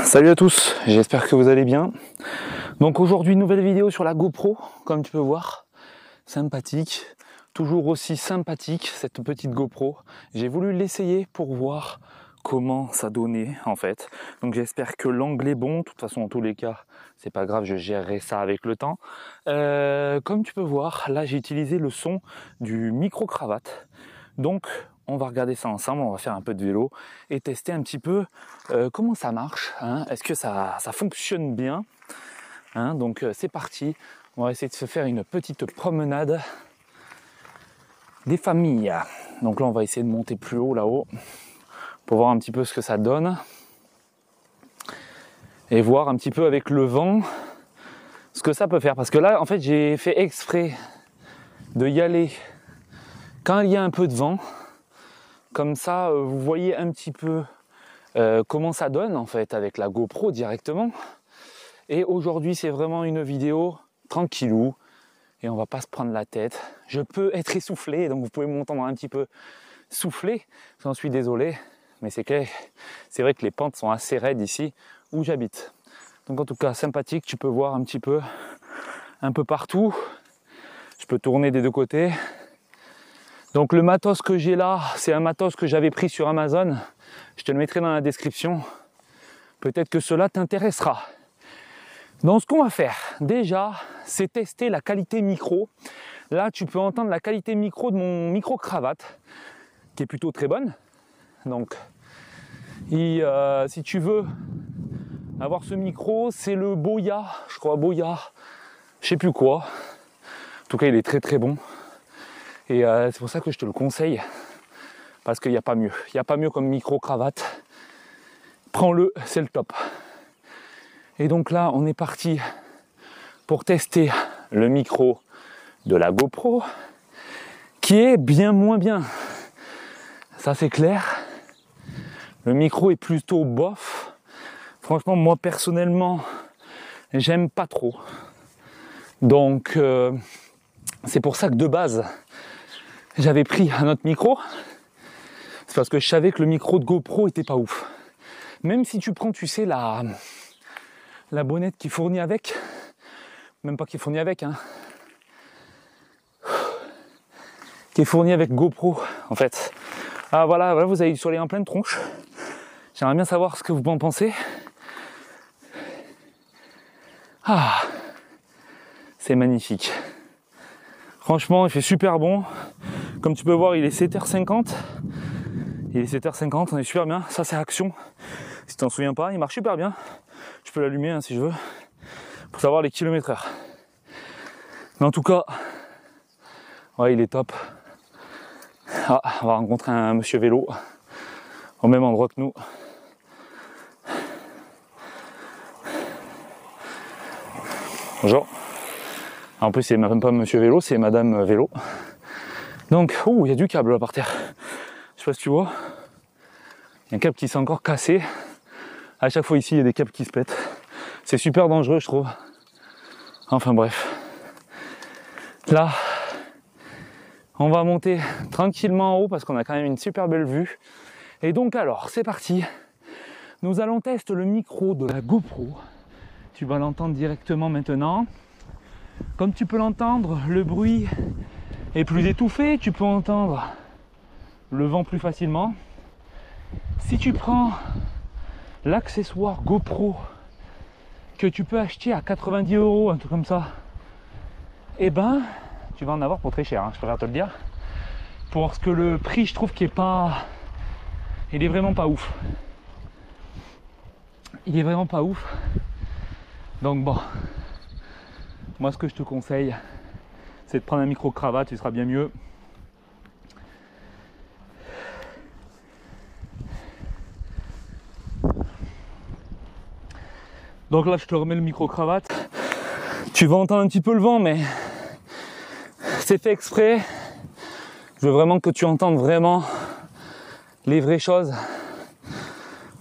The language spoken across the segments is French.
Salut à tous, j'espère que vous allez bien. Donc aujourd'hui nouvelle vidéo sur la GoPro, comme tu peux voir, sympathique, toujours aussi sympathique cette petite GoPro. J'ai voulu l'essayer pour voir comment ça donnait en fait. Donc j'espère que l'angle est bon, de toute façon en tous les cas c'est pas grave, je gérerai ça avec le temps. Comme tu peux voir, là j'ai utilisé le son du micro-cravate. Donc on va regarder ça ensemble, on va faire un peu de vélo et tester un petit peu comment ça marche, hein. Est-ce que ça fonctionne bien, hein. Donc c'est parti, on va essayer de se faire une petite promenade des familles. Donc là on va essayer de monter plus haut là-haut pour voir un petit peu ce que ça donne et voir un petit peu avec le vent ce que ça peut faire. Parce que là en fait j'ai fait exprès de y aller quand il y a un peu de vent. Comme ça, vous voyez un petit peu comment ça donne en fait avec la GoPro directement. Et aujourd'hui, c'est vraiment une vidéo tranquillou et on va pas se prendre la tête. Je peux être essoufflé, donc vous pouvez m'entendre un petit peu souffler. J'en suis désolé, mais c'est vrai que les pentes sont assez raides ici où j'habite. Donc en tout cas, sympathique. Tu peux voir un petit peu, un peu partout. Je peux tourner des deux côtés. Donc le matos que j'ai là, c'est un matos que j'avais pris sur Amazon. Je te le mettrai dans la description. Peut-être que cela t'intéressera. Donc ce qu'on va faire, déjà, c'est tester la qualité micro. Là, tu peux entendre la qualité micro de mon micro-cravate, qui est plutôt très bonne. Donc, si tu veux avoir ce micro, c'est le Boya, je crois, Boya, je sais plus quoi. En tout cas, il est très très bon. Et c'est pour ça que je te le conseille, parce qu'il n'y a pas mieux. Il n'y a pas mieux comme micro-cravate. Prends-le, c'est le top. Et donc là, on est parti pour tester le micro de la GoPro, qui est bien moins bien. Ça, c'est clair. Le micro est plutôt bof. Franchement, moi, personnellement, j'aime pas trop. Donc, c'est pour ça que de base, j'avais pris un autre micro. C'est parce que je savais que le micro de GoPro était pas ouf. Même si tu prends, tu sais, la bonnette qui est fournie avec, même pas qui est fournie avec, hein, qui est fournie avec GoPro, en fait. Ah voilà, vous avez du soleil en pleine tronche. J'aimerais bien savoir ce que vous en pensez. Ah, c'est magnifique. Franchement, il fait super bon. Comme tu peux voir, il est 7h50. Il est 7h50, on est super bien. Ça, c'est Action. Si tu t'en souviens pas, il marche super bien. Je peux l'allumer hein, si je veux, pour savoir les km/h. Mais en tout cas, ouais, il est top. Ah, on va rencontrer un monsieur vélo au même endroit que nous. Bonjour. En plus, c'est même pas monsieur vélo, c'est madame vélo. Donc, il y a du câble là par terre. Je sais pas si tu vois. Il y a un câble qui s'est encore cassé. À chaque fois ici, il y a des câbles qui se pètent. C'est super dangereux, je trouve. Enfin bref. Là, on va monter tranquillement en haut parce qu'on a quand même une super belle vue. Et donc alors, c'est parti. Nous allons tester le micro de la GoPro. Tu vas l'entendre directement maintenant. Comme tu peux l'entendre, le bruit est plus étouffé. Tu peux entendre le vent plus facilement. Si tu prends l'accessoire GoPro que tu peux acheter à 90 €, un truc comme ça, et ben tu vas en avoir pour très cher, hein, je préfère te le dire. Parce que le prix, je trouve qu'il est pas. Il est vraiment pas ouf. Il est vraiment pas ouf. Donc bon. Moi ce que je te conseille, c'est de prendre un micro-cravate, tu seras bien mieux. Donc là je te remets le micro-cravate. Tu vas entendre un petit peu le vent, mais c'est fait exprès. Je veux vraiment que tu entendes vraiment les vraies choses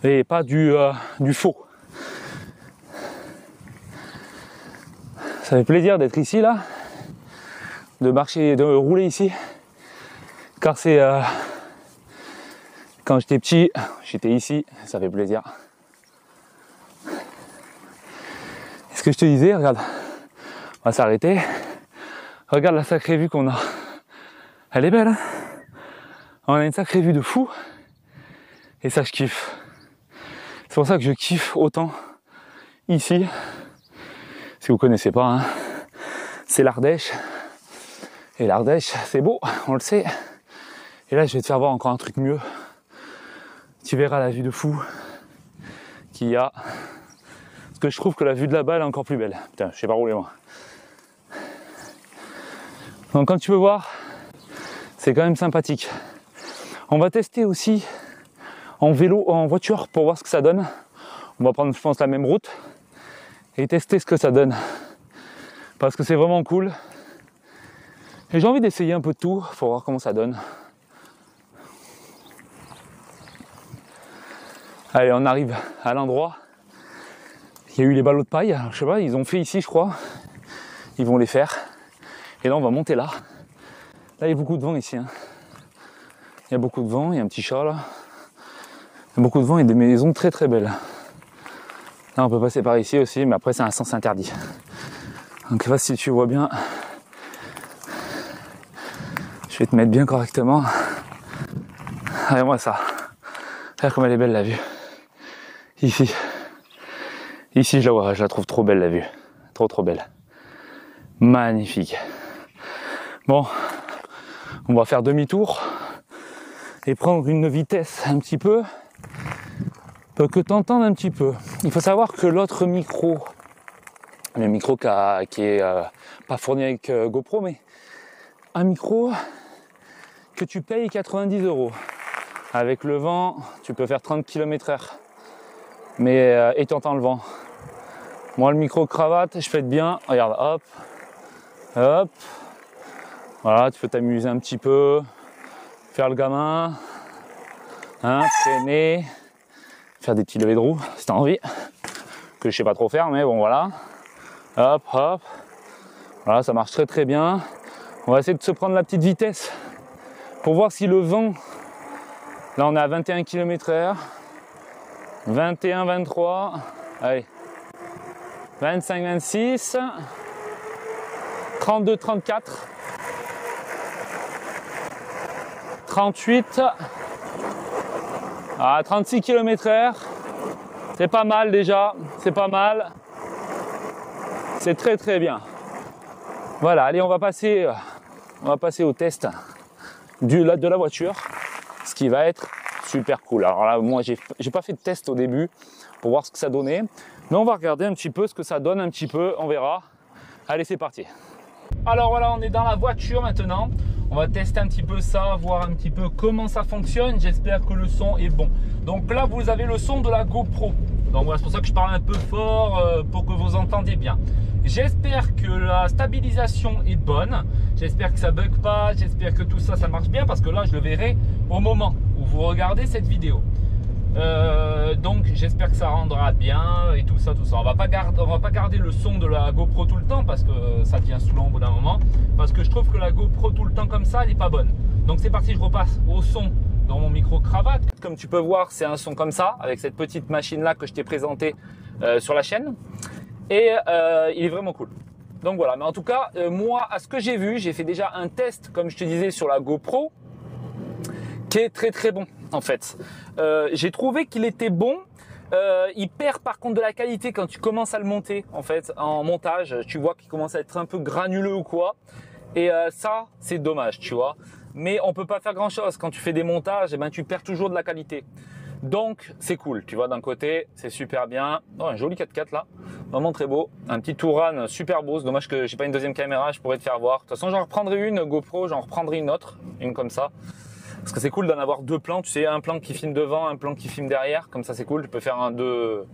et pas du faux. Ça fait plaisir d'être ici là, de marcher, de rouler ici, car c'est quand j'étais petit, j'étais ici, ça fait plaisir. que je te disais, regarde, on va s'arrêter. Regarde la sacrée vue qu'on a. Elle est belle, hein? On a une sacrée vue de fou. Et ça, je kiffe. C'est pour ça que je kiffe autant ici. Si vous connaissez pas, hein, c'est l'Ardèche. Et l'Ardèche, c'est beau, on le sait. Et là, je vais te faire voir encore un truc mieux. Tu verras la vue de fou qu'il y a. Parce que je trouve que la vue de là-bas, elle est encore plus belle. Putain, je sais pas rouler moi. Donc comme tu peux voir, c'est quand même sympathique. On va tester aussi en vélo, en voiture, pour voir ce que ça donne. On va prendre, je pense, la même route et tester ce que ça donne. Parce que c'est vraiment cool. Et j'ai envie d'essayer un peu de tout pour voir comment ça donne. Allez, on arrive à l'endroit. Il y a eu les ballots de paille. Alors, je sais pas, ils ont fait ici, je crois. Ils vont les faire. Et là, on va monter là. Là, il y a beaucoup de vent ici, hein. Il y a beaucoup de vent, il y a un petit chat là. Il y a beaucoup de vent et des maisons très très belles. Là, on peut passer par ici aussi, mais après, c'est un sens interdit. Donc là, si tu vois bien, je vais te mettre bien correctement. Regarde-moi ça. Regarde comme elle est belle la vue. Ici. Ici, je la vois, je la trouve trop belle la vue. Trop trop belle. Magnifique. Bon, on va faire demi-tour et prendre une vitesse un petit peu pour que tu entendes un petit peu. Il faut savoir que l'autre micro, le micro qui est pas fourni avec GoPro, mais un micro que tu payes 90 €. Avec le vent, tu peux faire 30 km/h. Mais et tu entends le vent. Moi, le micro cravate, je fais de bien. Regarde, hop, hop. Voilà, tu peux t'amuser un petit peu, faire le gamin, hein, traîner, faire des petits levées de roue si tu as envie, que je sais pas trop faire, mais bon voilà. Hop, hop. Voilà, ça marche très très bien. On va essayer de se prendre la petite vitesse pour voir si le vent, là on est à 21 km/h, 21, 23, allez, 25, 26, 32, 34. 38 à 36 km/h, c'est pas mal déjà, c'est pas mal, c'est très très bien. Voilà, allez, on va passer au test de la voiture, ce qui va être super cool. Alors là, moi j'ai pas fait de test au début pour voir ce que ça donnait, mais on va regarder un petit peu ce que ça donne, un petit peu, on verra. Allez, c'est parti. Alors voilà, on est dans la voiture maintenant. On va tester un petit peu ça, voir un petit peu comment ça fonctionne. J'espère que le son est bon. Donc là, vous avez le son de la GoPro. Donc voilà, c'est pour ça que je parle un peu fort pour que vous entendiez bien. J'espère que la stabilisation est bonne. J'espère que ça ne bug pas. J'espère que tout ça, ça marche bien parce que là, je le verrai au moment où vous regardez cette vidéo. Donc j'espère que ça rendra bien et tout ça. On va pas garder le son de la GoPro tout le temps parce que ça devient saoulant au bout d'un moment, parce que je trouve que la GoPro tout le temps comme ça elle n'est pas bonne. Donc c'est parti, je repasse au son dans mon micro cravate. Comme tu peux voir, c'est un son comme ça avec cette petite machine là que je t'ai présenté sur la chaîne, et il est vraiment cool. Donc voilà, mais en tout cas moi, à ce que j'ai vu, j'ai fait déjà un test comme je te disais sur la GoPro qui est très très bon en fait. J'ai trouvé qu'il était bon. Il perd par contre de la qualité quand tu commences à le monter en fait en montage. Tu vois qu'il commence à être un peu granuleux ou quoi. Et ça, c'est dommage, tu vois. Mais on peut pas faire grand chose quand tu fais des montages. Et ben tu perds toujours de la qualité. Donc c'est cool, tu vois, d'un côté c'est super bien. Oh, un joli 4x4 là, vraiment très beau. Un petit Touran super beau. C'est dommage que j'ai pas une deuxième caméra, je pourrais te faire voir. De toute façon, j'en reprendrai une GoPro, j'en reprendrai une autre, une comme ça. Parce que c'est cool d'en avoir deux plans, tu sais, un plan qui filme devant, un plan qui filme derrière, comme ça c'est cool, tu peux faire deux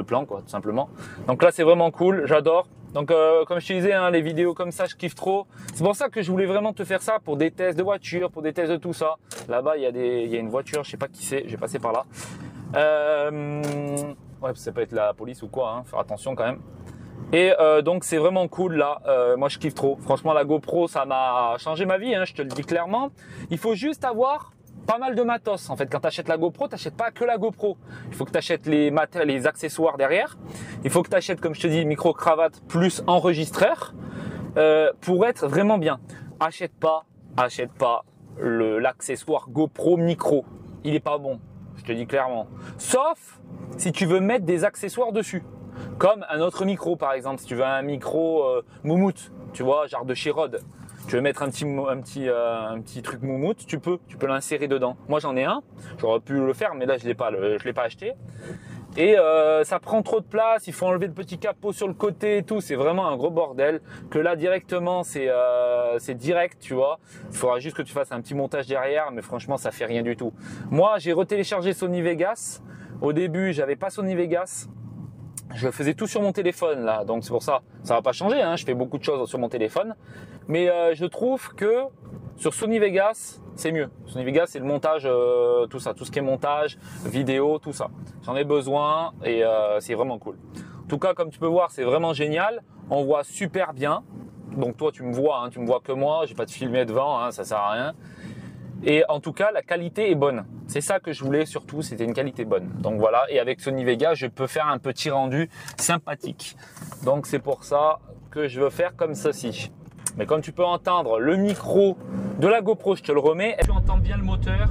plans quoi, tout simplement. Donc là c'est vraiment cool, j'adore. Donc comme je te disais, hein, les vidéos comme ça je kiffe trop. C'est pour ça que je voulais vraiment te faire ça pour des tests de voiture, pour des tests de tout ça. Là-bas il y a une voiture, je sais pas qui c'est, j'ai passé par là. Ouais, ça peut être la police ou quoi, hein, faire attention quand même. Et donc c'est vraiment cool là, moi je kiffe trop. Franchement la GoPro ça m'a changé ma vie, hein, je te le dis clairement. Il faut juste avoir pas mal de matos. En fait, quand tu achètes la GoPro, tu n'achètes pas que la GoPro. Il faut que tu achètes les accessoires derrière. Il faut que tu achètes, comme je te dis, micro-cravate plus enregistreur pour être vraiment bien. Achète pas l'accessoire GoPro micro. Il est pas bon, je te dis clairement. Sauf si tu veux mettre des accessoires dessus. Comme un autre micro par exemple, si tu veux un micro moumoute, tu vois, genre de chez Rode. Tu veux mettre un petit truc moumoute, tu peux l'insérer dedans. Moi j'en ai un, j'aurais pu le faire mais là je l'ai pas acheté. Et ça prend trop de place, il faut enlever le petit capot sur le côté et tout, c'est vraiment un gros bordel. Que là directement c'est direct, tu vois. Il faudra juste que tu fasses un petit montage derrière, mais franchement ça fait rien du tout. Moi j'ai retéléchargé Sony Vegas. Au début j'avais pas Sony Vegas. Je faisais tout sur mon téléphone là, donc c'est pour ça. Ça va pas changer, hein, je fais beaucoup de choses sur mon téléphone. Mais je trouve que sur Sony Vegas, c'est mieux. Sony Vegas, c'est le montage, tout ça, tout ce qui est montage, vidéo, tout ça. J'en ai besoin et c'est vraiment cool. En tout cas, comme tu peux voir, c'est vraiment génial. On voit super bien. Donc toi, tu me vois, hein, tu me vois que moi. J'ai pas de filmer devant, hein, ça sert à rien. Et en tout cas, la qualité est bonne. C'est ça que je voulais surtout, c'était une qualité bonne. Donc voilà, et avec Sony Vegas, je peux faire un petit rendu sympathique. Donc c'est pour ça que je veux faire comme ceci. Mais comme tu peux entendre le micro de la GoPro, je te le remets. Tu entends bien le moteur.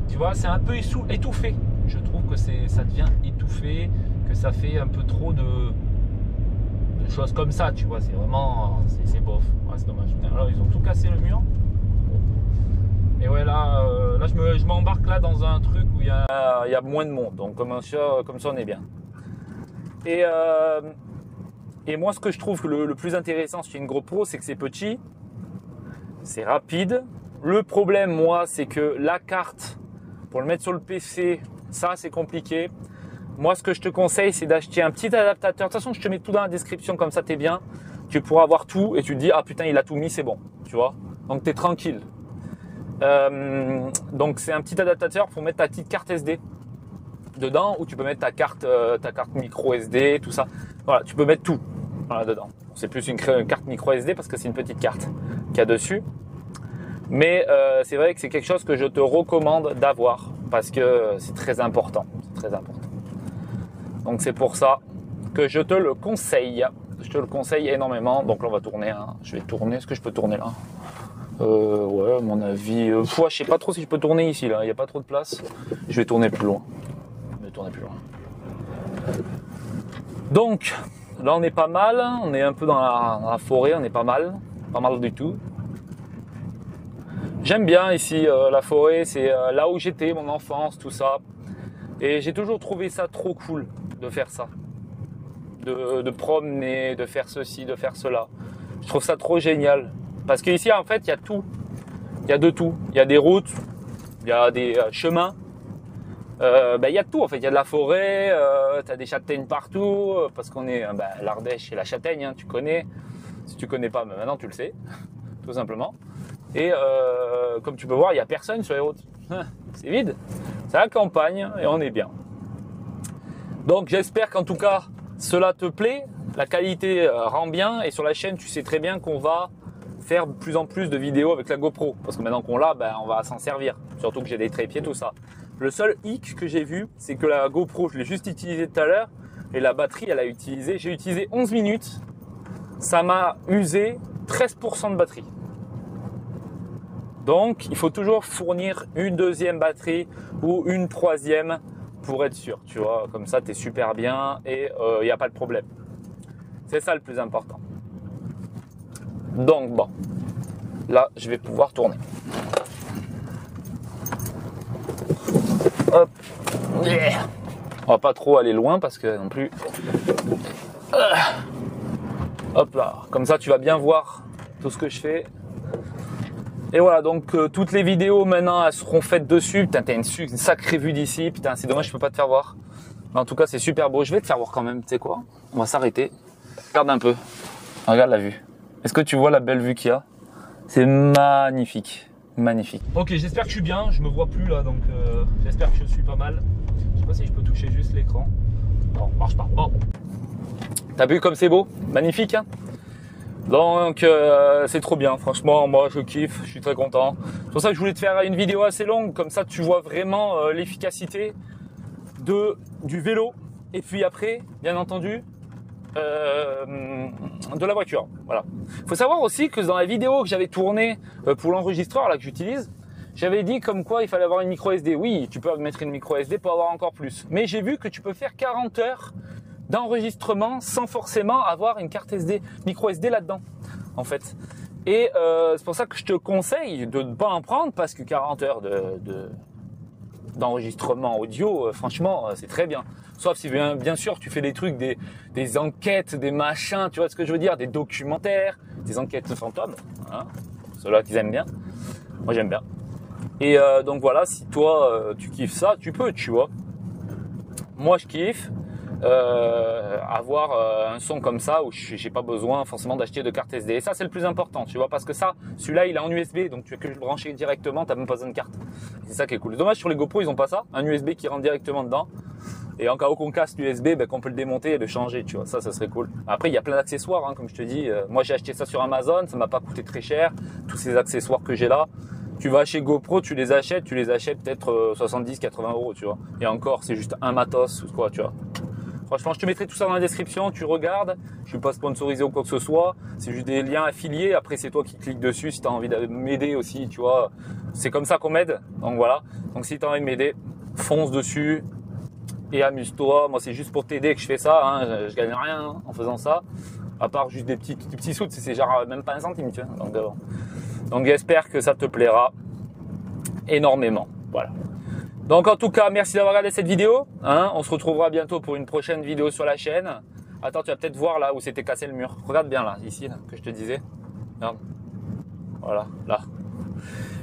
Tu vois, c'est un peu étouffé. Je trouve que ça devient étouffé, que ça fait un peu trop de choses comme ça. Tu vois, c'est vraiment, c'est bof. Ouais, c'est dommage. Alors ils ont tout cassé le mur. Et ouais, là je m'embarque là dans un truc où il y a moins de monde. Donc comme ça on est bien. Et moi, ce que je trouve le plus intéressant sur une GoPro, c'est que c'est petit, c'est rapide. Le problème, moi, c'est que la carte, pour le mettre sur le PC, ça, c'est compliqué. Moi, ce que je te conseille, c'est d'acheter un petit adaptateur. De toute façon, je te mets tout dans la description, comme ça, t'es bien. Tu pourras avoir tout et tu te dis, ah putain, il a tout mis, c'est bon, tu vois. Donc, t'es tranquille. Donc, c'est un petit adaptateur pour mettre ta petite carte SD dedans, où tu peux mettre ta carte micro SD, tout ça. Voilà, tu peux mettre tout. Voilà, dedans. C'est plus une carte micro SD parce que c'est une petite carte qu'il y a dessus. Mais c'est vrai que c'est quelque chose que je te recommande d'avoir parce que c'est très important. C'est très important. Donc c'est pour ça que je te le conseille. Je te le conseille énormément. Donc là on va tourner. Hein. Je vais tourner. Est-ce que je peux tourner là? Ouais, à mon avis. Je sais pas trop si je peux tourner ici. Là, il n'y a pas trop de place. Je vais tourner plus loin. Donc là on est pas mal, on est un peu dans la forêt, on est pas mal du tout. J'aime bien ici la forêt, c'est là où j'étais, mon enfance, tout ça. Et j'ai toujours trouvé ça trop cool de faire ça. De promener, de faire ceci, de faire cela. Je trouve ça trop génial. Parce qu'ici en fait il y a tout. Il y a de tout. Il y a des routes, il y a des chemins. Il y a tout en fait, il y a de la forêt, tu as des châtaignes partout, parce qu'on est l'Ardèche et la châtaigne, hein, tu connais. Si tu connais pas, maintenant tu le sais, tout simplement. Et comme tu peux voir, il n'y a personne sur les routes. C'est vide, c'est la campagne et on est bien. Donc j'espère qu'en tout cas cela te plaît, la qualité rend bien et sur la chaîne tu sais très bien qu'on va faire de plus en plus de vidéos avec la GoPro. Parce que maintenant qu'on l'a, on va s'en servir, surtout que j'ai des trépieds, tout ça. Le seul hic que j'ai vu, c'est que la GoPro, je l'ai juste utilisée tout à l'heure et la batterie, j'ai utilisé 11 minutes. Ça m'a usé 13% de batterie. Donc, il faut toujours fournir une deuxième batterie ou une troisième pour être sûr. Tu vois, comme ça, tu es super bien et il n'y a pas de problème. C'est ça le plus important. Donc, bon, là, je vais pouvoir tourner. Hop, yeah. On va pas trop aller loin parce que non plus. Hop là, comme ça tu vas bien voir tout ce que je fais. Et voilà, donc toutes les vidéos maintenant elles seront faites dessus. Putain, t'as une sacrée vue d'ici. Putain, c'est dommage, je peux pas te faire voir. Mais en tout cas, c'est super beau. Je vais te faire voir quand même. Tu sais quoi? On va s'arrêter. Regarde un peu. Regarde la vue. Est-ce que tu vois la belle vue qu'il y a? C'est magnifique. Magnifique. Ok, j'espère que je suis bien. Je me vois plus là, donc j'espère que je suis pas mal. Je sais pas si je peux toucher juste l'écran. Non, marche pas. Bon. T'as vu comme c'est beau? Magnifique, hein? Donc c'est trop bien, franchement moi je kiffe, je suis très content. C'est pour ça que je voulais te faire une vidéo assez longue, comme ça tu vois vraiment l'efficacité du vélo. Et puis après, bien entendu, de la voiture. Voilà. Faut savoir aussi que dans la vidéo que j'avais tournée pour l'enregistreur là que j'utilise, j'avais dit comme quoi il fallait avoir une micro SD. Oui, tu peux mettre une micro SD pour avoir encore plus. Mais j'ai vu que tu peux faire 40 heures d'enregistrement sans forcément avoir une carte SD, micro SD là-dedans, en fait. Et c'est pour ça que je te conseille de ne pas en prendre parce que 40 heures d'enregistrement audio, franchement, c'est très bien. Sauf si bien sûr tu fais des trucs, des enquêtes, des machins, tu vois ce que je veux dire, des documentaires, des enquêtes fantômes, hein, ceux-là qu'ils aiment bien. Moi j'aime bien. Et donc voilà, si toi tu kiffes ça, tu peux, tu vois. Moi je kiffe avoir un son comme ça où j'ai pas besoin forcément d'acheter de carte SD. Et ça c'est le plus important, tu vois, parce que ça, celui-là il est en USB, donc tu as que le brancher directement, t'as même pas besoin de carte. C'est ça qui est cool. Dommage sur les GoPro ils ont pas ça, un USB qui rentre directement dedans. Et en cas où qu'on casse l'USB, ben, qu'on peut le démonter et le changer, tu vois, ça serait cool. Après, il y a plein d'accessoires, hein, comme je te dis. Moi, j'ai acheté ça sur Amazon, ça m'a pas coûté très cher. Tous ces accessoires que j'ai là, tu vas chez GoPro, tu les achètes peut-être 70-80 euros, tu vois. Et encore, c'est juste un matos ou quoi, tu vois. Franchement, je te mettrai tout ça dans la description, tu regardes. Je suis pas sponsorisé ou quoi que ce soit. C'est juste des liens affiliés. Après, c'est toi qui cliques dessus si tu as envie de m'aider aussi, tu vois. C'est comme ça qu'on m'aide. Donc voilà. Donc si tu as envie de m'aider, fonce dessus. Et amuse-toi, moi c'est juste pour t'aider que je fais ça, hein. Je gagne rien en faisant ça, à part juste des petits sous, c'est genre même pas un centime, tu vois. Donc j'espère que ça te plaira énormément, voilà. Donc en tout cas, merci d'avoir regardé cette vidéo, hein. On se retrouvera bientôt pour une prochaine vidéo sur la chaîne. Attends, tu vas peut-être voir là où c'était cassé le mur, regarde bien là, ici, là, que je te disais, regarde, voilà, là.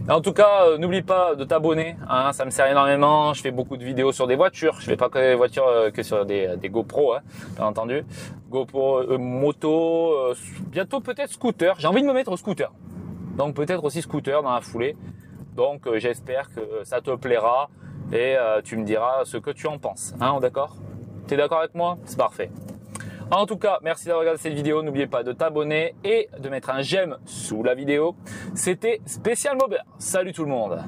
Et en tout cas, n'oublie pas de t'abonner, hein, ça me sert énormément. Je fais beaucoup de vidéos sur des voitures. Je fais pas que des voitures, que sur des GoPro, hein, bien entendu. GoPro, moto, bientôt peut-être scooter. J'ai envie de me mettre au scooter. Donc peut-être aussi scooter dans la foulée. Donc j'espère que ça te plaira et tu me diras ce que tu en penses. Hein, d'accord? T'es d'accord avec moi? C'est parfait. En tout cas, merci d'avoir regardé cette vidéo. N'oubliez pas de t'abonner et de mettre un j'aime sous la vidéo. C'était Spécial Maubert. Salut tout le monde.